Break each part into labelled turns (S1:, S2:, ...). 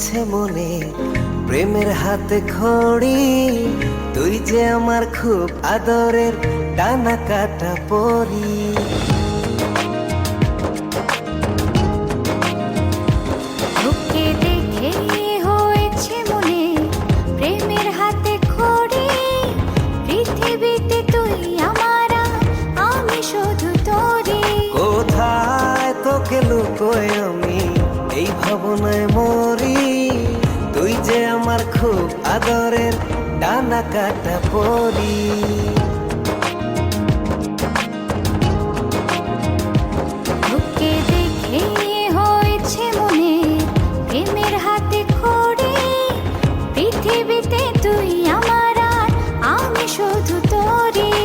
S1: হয়েছে মনে প্রেমের হাতে খড়ি, তুই যে আমার খুব আদরের ডানা কাটা পরি।
S2: তোকে দেখে হয়েছে মনে প্রেমের হাতে খড়ি, পৃথিবীতে তুই আমার, আমি শুধু তোরই।
S1: কোথায় তোকে লুকোয় আমি এই ভাবনায় মরি, তুই যে আমার খুব আদরের ডানা কাটা পরি।
S2: তোকে দেখে হয়েছে মনে প্রেমের হাতে খড়ি, পৃথিবীতে তুই আমার, আমি শুধু তোরই।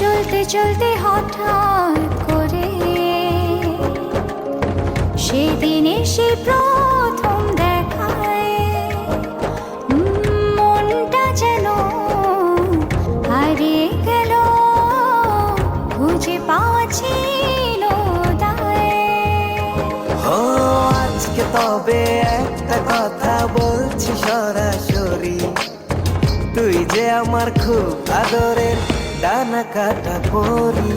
S2: চলতে চলতে হঠাৎ করে সেদিন এসে প্রথম দেখায়, মনটা যেন হারিয়ে গেল, খুঁজে পাচ্ছিল দায়।
S1: ও আজকে তবে একটা কথা বলছি সরাসরি, তুই যে আমার খুব আদরের ডানা কাটা পরি।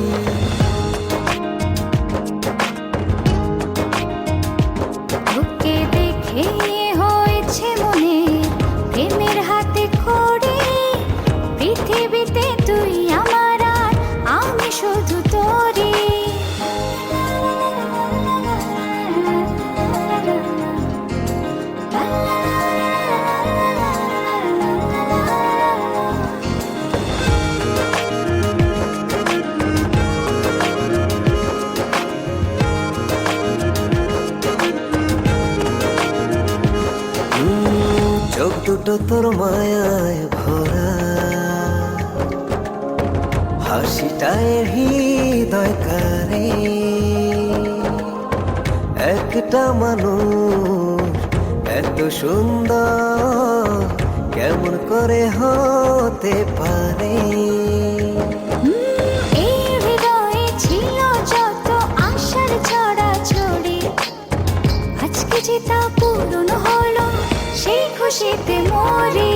S2: তোকে দেখে হয়েছে মনে প্রেমের হাতে খড়ি, পৃথিবীতে তুই আমার, আমি শুধু তোরই।
S1: চোখ দুটো তোর মায়ায় ভরা, হাসিটায় হৃদয় কারে, একটা মানুষ এত সুন্দর কেমন করে হতে পারে।
S2: এই হৃদয়ে ছিল যত আশার ছড়াছড়ি, আজকে যে তা পূরণ হলো, সেই খুশিতে মরি।